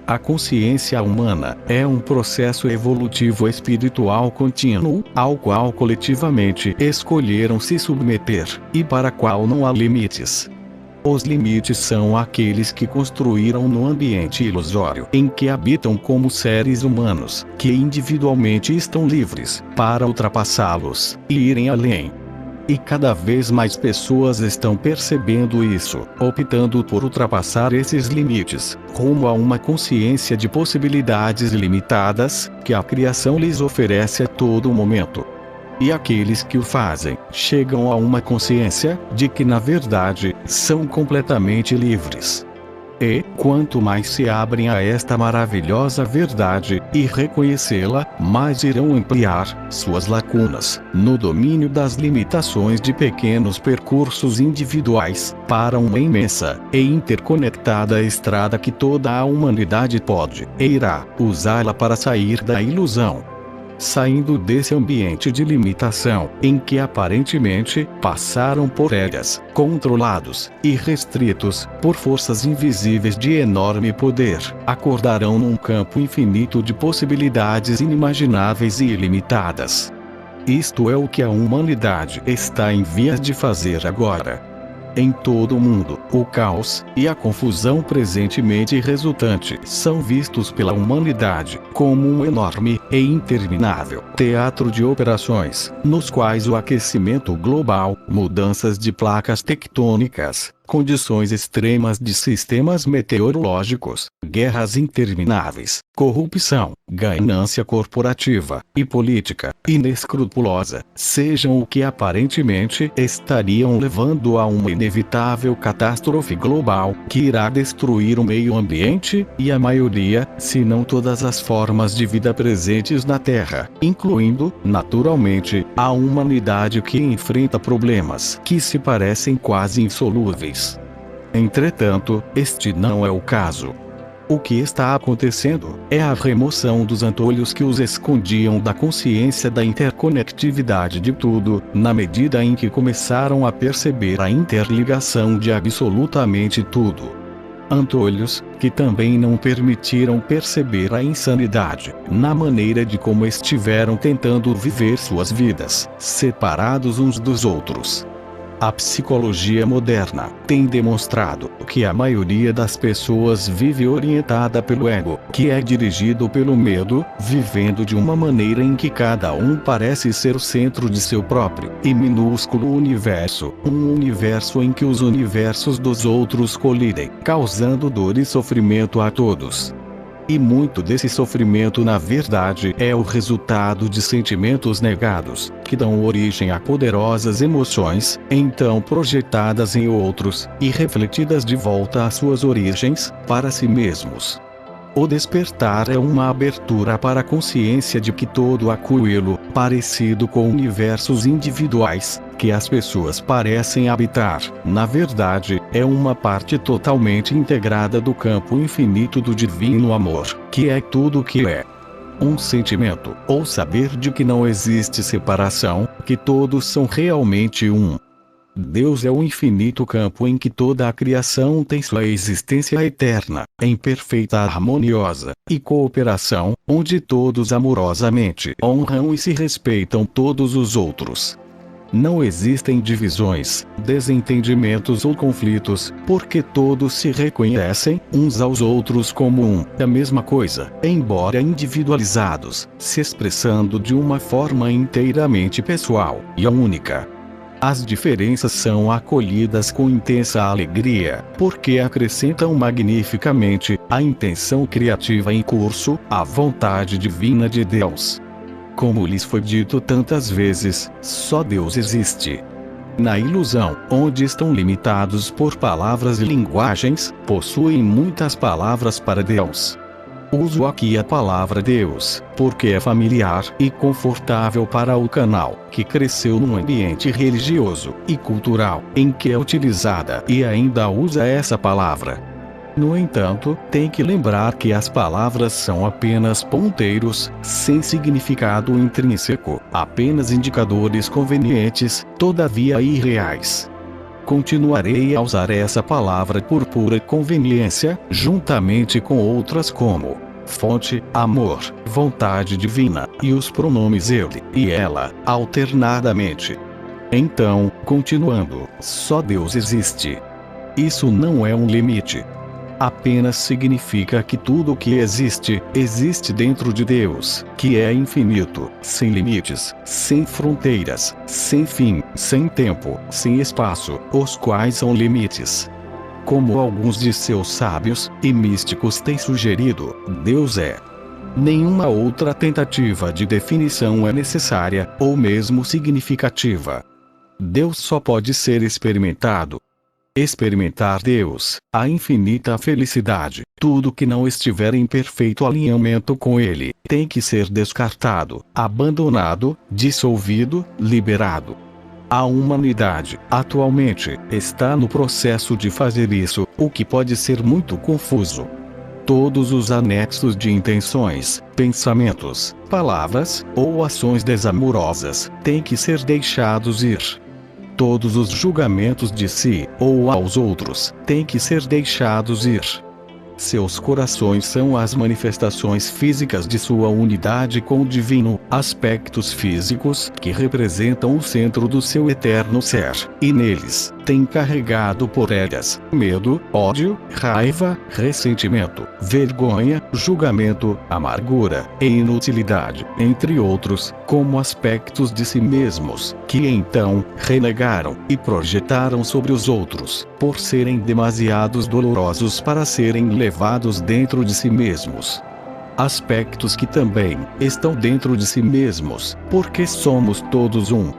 A consciência humana é um processo evolutivo espiritual contínuo, ao qual coletivamente escolheram se submeter, e para qual não há limites. Os limites são aqueles que construíram no ambiente ilusório em que habitam como seres humanos, que individualmente estão livres, para ultrapassá-los, e irem além. E cada vez mais pessoas estão percebendo isso, optando por ultrapassar esses limites, rumo a uma consciência de possibilidades ilimitadas, que a criação lhes oferece a todo momento. E aqueles que o fazem, chegam a uma consciência, de que na verdade, são completamente livres. E, quanto mais se abrem a esta maravilhosa verdade, e reconhecê-la, mais irão ampliar suas lacunas, no domínio das limitações de pequenos percursos individuais, para uma imensa e interconectada estrada que toda a humanidade pode, e irá, usá-la para sair da ilusão. Saindo desse ambiente de limitação, em que aparentemente passaram por eras, controlados e restritos por forças invisíveis de enorme poder, acordarão num campo infinito de possibilidades inimagináveis e ilimitadas. Isto é o que a humanidade está em vias de fazer agora. Em todo o mundo, o caos e a confusão presentemente resultante são vistos pela humanidade como um enorme e interminável teatro de operações, nos quais o aquecimento global, mudanças de placas tectônicas, condições extremas de sistemas meteorológicos, guerras intermináveis, corrupção, ganância corporativa e política inescrupulosa, sejam o que aparentemente estariam levando a uma inevitável catástrofe global, que irá destruir o meio ambiente e a maioria, se não todas as formas de vida presentes na Terra, incluindo, naturalmente, a humanidade que enfrenta problemas que se parecem quase insolúveis. Entretanto, este não é o caso. O que está acontecendo é a remoção dos antolhos que os escondiam da consciência da interconectividade de tudo, na medida em que começaram a perceber a interligação de absolutamente tudo. Antolhos, que também não permitiram perceber a insanidade, na maneira de como estiveram tentando viver suas vidas, separados uns dos outros. A psicologia moderna tem demonstrado que a maioria das pessoas vive orientada pelo ego, que é dirigido pelo medo, vivendo de uma maneira em que cada um parece ser o centro de seu próprio e minúsculo universo, um universo em que os universos dos outros colidem, causando dor e sofrimento a todos. E muito desse sofrimento na verdade é o resultado de sentimentos negados, que dão origem a poderosas emoções, então projetadas em outros, e refletidas de volta às suas origens, para si mesmos. O despertar é uma abertura para a consciência de que todo aquilo, parecido com universos individuais, que as pessoas parecem habitar, na verdade, é uma parte totalmente integrada do campo infinito do divino amor, que é tudo o que é. Um sentimento, ou saber de que não existe separação, que todos são realmente um. Deus é o infinito campo em que toda a criação tem sua existência eterna, em perfeita harmoniosa e cooperação, onde todos amorosamente honram e se respeitam todos os outros. Não existem divisões, desentendimentos ou conflitos, porque todos se reconhecem uns aos outros como a mesma coisa, embora individualizados, se expressando de uma forma inteiramente pessoal e única. As diferenças são acolhidas com intensa alegria, porque acrescentam magnificamente a intenção criativa em curso, à vontade divina de Deus. Como lhes foi dito tantas vezes, só Deus existe. Na ilusão, onde estão limitados por palavras e linguagens, possuem muitas palavras para Deus. Uso aqui a palavra Deus, porque é familiar e confortável para o canal, que cresceu num ambiente religioso e cultural, em que é utilizada e ainda usa essa palavra. No entanto, tem que lembrar que as palavras são apenas ponteiros, sem significado intrínseco, apenas indicadores convenientes, todavia irreais. Continuarei a usar essa palavra por pura conveniência, juntamente com outras como fonte, amor, vontade divina, e os pronomes ele e ela, alternadamente. Então, continuando, só Deus existe. Isso não é um limite. Apenas significa que tudo o que existe, existe dentro de Deus, que é infinito, sem limites, sem fronteiras, sem fim, sem tempo, sem espaço, os quais são limites. Como alguns de seus sábios e místicos têm sugerido, Deus é. Nenhuma outra tentativa de definição é necessária, ou mesmo significativa. Deus só pode ser experimentado. Experimentar Deus, a infinita felicidade, tudo que não estiver em perfeito alinhamento com Ele, tem que ser descartado, abandonado, dissolvido, liberado. A humanidade, atualmente, está no processo de fazer isso, o que pode ser muito confuso. Todos os anexos de intenções, pensamentos, palavras, ou ações desamorosas, têm que ser deixados ir. Todos os julgamentos de si, ou aos outros, têm que ser deixados ir. Seus corações são as manifestações físicas de sua unidade com o divino, aspectos físicos que representam o centro do seu eterno ser, e neles, tem carregado por elas, medo, ódio, raiva, ressentimento, vergonha, julgamento, amargura, e inutilidade, entre outros, como aspectos de si mesmos, que então, renegaram, e projetaram sobre os outros, por serem demasiados dolorosos para serem levados dentro de si mesmos. Aspectos que também, estão dentro de si mesmos, porque somos todos um.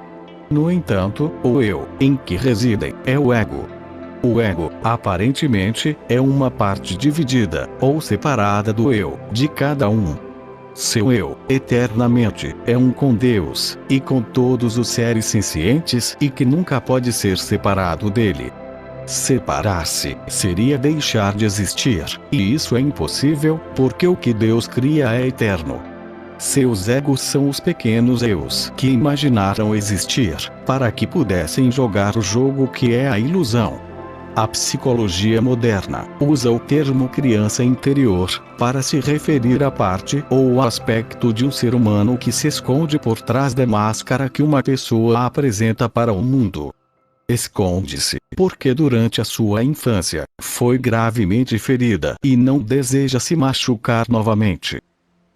No entanto, o eu, em que residem, é o ego. O ego, aparentemente, é uma parte dividida, ou separada do eu, de cada um. Seu eu, eternamente, é um com Deus, e com todos os seres sencientes, e que nunca pode ser separado dele. Separar-se seria deixar de existir, e isso é impossível, porque o que Deus cria é eterno. Seus egos são os pequenos eus que imaginaram existir, para que pudessem jogar o jogo que é a ilusão. A psicologia moderna usa o termo criança interior para se referir à parte ou aspecto de um ser humano que se esconde por trás da máscara que uma pessoa apresenta para o mundo. Esconde-se, porque durante a sua infância, foi gravemente ferida e não deseja se machucar novamente.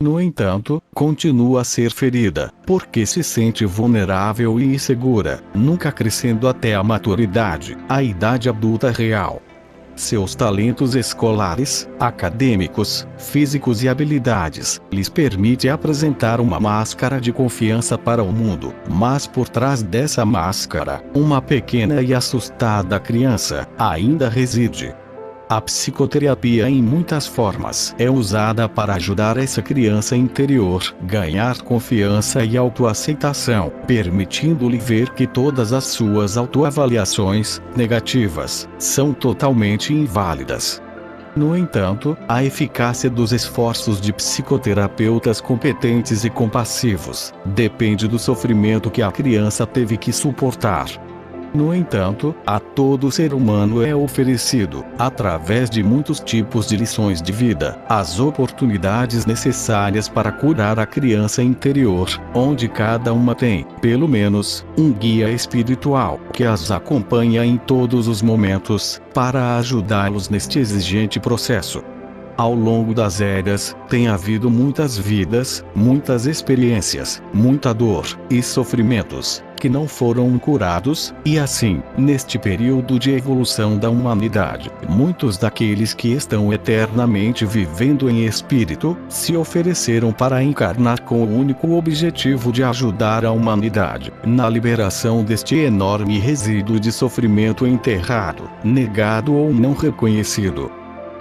No entanto, continua a ser ferida, porque se sente vulnerável e insegura, nunca crescendo até a maturidade, a idade adulta real. Seus talentos escolares, acadêmicos, físicos e habilidades, lhes permite apresentar uma máscara de confiança para o mundo, mas por trás dessa máscara, uma pequena e assustada criança, ainda reside. A psicoterapia em muitas formas é usada para ajudar essa criança interior ganhar confiança e autoaceitação, permitindo-lhe ver que todas as suas autoavaliações negativas são totalmente inválidas. No entanto, a eficácia dos esforços de psicoterapeutas competentes e compassivos depende do sofrimento que a criança teve que suportar. No entanto, a todo ser humano é oferecido, através de muitos tipos de lições de vida, as oportunidades necessárias para curar a criança interior, onde cada uma tem, pelo menos, um guia espiritual, que as acompanha em todos os momentos, para ajudá-los neste exigente processo. Ao longo das eras, tem havido muitas vidas, muitas experiências, muita dor e sofrimentos, que não foram curados, e assim, neste período de evolução da humanidade, muitos daqueles que estão eternamente vivendo em espírito, se ofereceram para encarnar com o único objetivo de ajudar a humanidade, na liberação deste enorme resíduo de sofrimento enterrado, negado ou não reconhecido.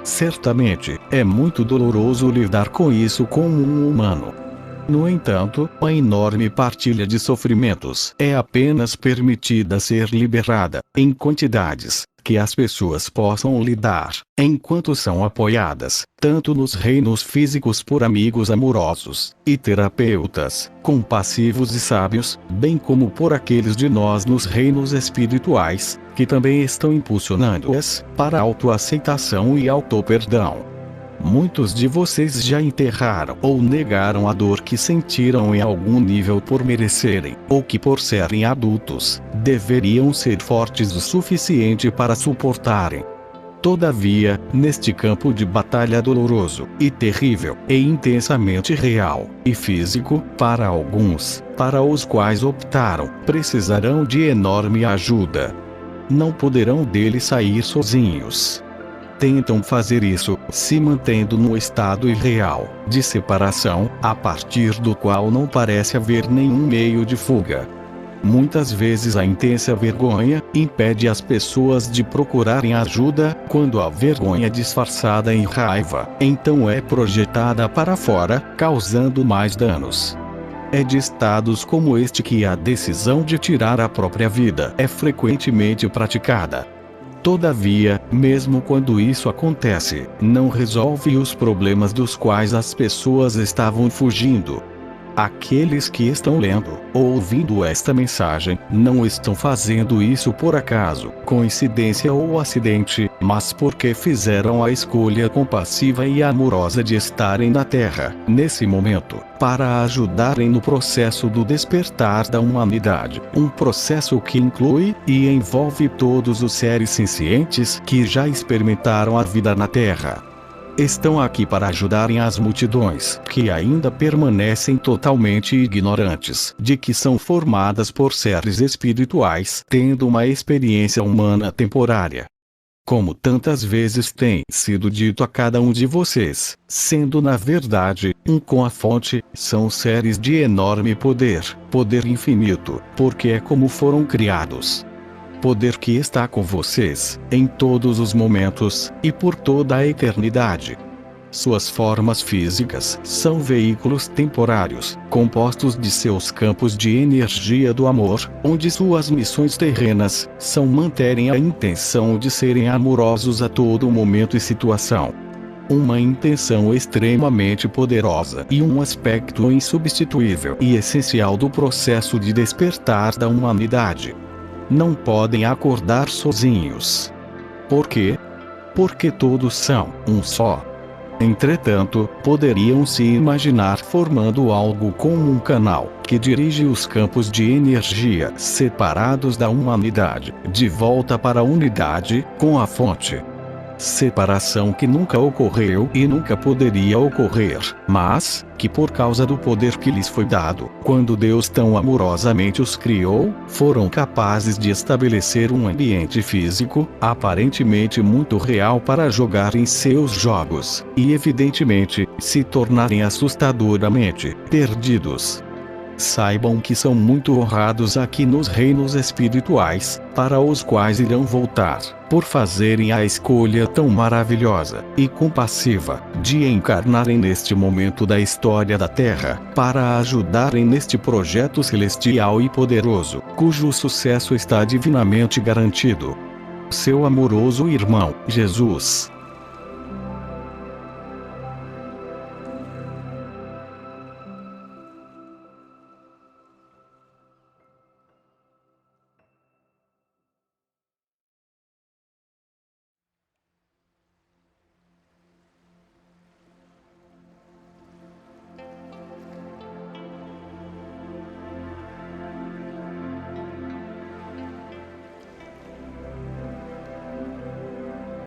Certamente, é muito doloroso lidar com isso como um humano. No entanto, a enorme partilha de sofrimentos é apenas permitida ser liberada, em quantidades que as pessoas possam lidar, enquanto são apoiadas, tanto nos reinos físicos por amigos amorosos e terapeutas, compassivos e sábios, bem como por aqueles de nós nos reinos espirituais, que também estão impulsionando-as para a autoaceitação e autoperdão. Muitos de vocês já enterraram ou negaram a dor que sentiram em algum nível por merecerem, ou que por serem adultos, deveriam ser fortes o suficiente para suportarem. Todavia, neste campo de batalha doloroso, e terrível, e intensamente real, e físico, para alguns, para os quais optaram, precisarão de enorme ajuda. Não poderão dele sair sozinhos. Tentam fazer isso, se mantendo no estado irreal, de separação, a partir do qual não parece haver nenhum meio de fuga. Muitas vezes a intensa vergonha impede as pessoas de procurarem ajuda, quando a vergonha disfarçada em raiva, então é projetada para fora, causando mais danos. É de estados como este que a decisão de tirar a própria vida é frequentemente praticada. Todavia, mesmo quando isso acontece, não resolve os problemas dos quais as pessoas estavam fugindo. Aqueles que estão lendo ou ouvindo esta mensagem não estão fazendo isso por acaso, coincidência ou acidente, mas porque fizeram a escolha compassiva e amorosa de estarem na Terra, nesse momento, para ajudarem no processo do despertar da humanidade, um processo que inclui e envolve todos os seres sencientes que já experimentaram a vida na Terra. Estão aqui para ajudarem as multidões que ainda permanecem totalmente ignorantes de que são formadas por seres espirituais tendo uma experiência humana temporária. Como tantas vezes tem sido dito a cada um de vocês, sendo na verdade, com a fonte, são seres de enorme poder, poder infinito, porque é como foram criados. Poder que está com vocês, em todos os momentos, e por toda a eternidade. Suas formas físicas são veículos temporários, compostos de seus campos de energia do amor, onde suas missões terrenas são manterem a intenção de serem amorosos a todo momento e situação. Uma intenção extremamente poderosa e um aspecto insubstituível e essencial do processo de despertar da humanidade. Não podem acordar sozinhos. Por quê? Porque todos são um só. Entretanto, poderiam se imaginar formando algo como um canal, que dirige os campos de energia separados da humanidade, de volta para a unidade, com a fonte. Separação que nunca ocorreu e nunca poderia ocorrer, mas, que por causa do poder que lhes foi dado, quando Deus tão amorosamente os criou, foram capazes de estabelecer um ambiente físico, aparentemente muito real para jogar em seus jogos, e evidentemente, se tornarem assustadoramente perdidos. Saibam que são muito honrados aqui nos reinos espirituais, para os quais irão voltar, por fazerem a escolha tão maravilhosa e compassiva de encarnarem neste momento da história da Terra, para ajudarem neste projeto celestial e poderoso, cujo sucesso está divinamente garantido. Seu amoroso irmão, Jesus.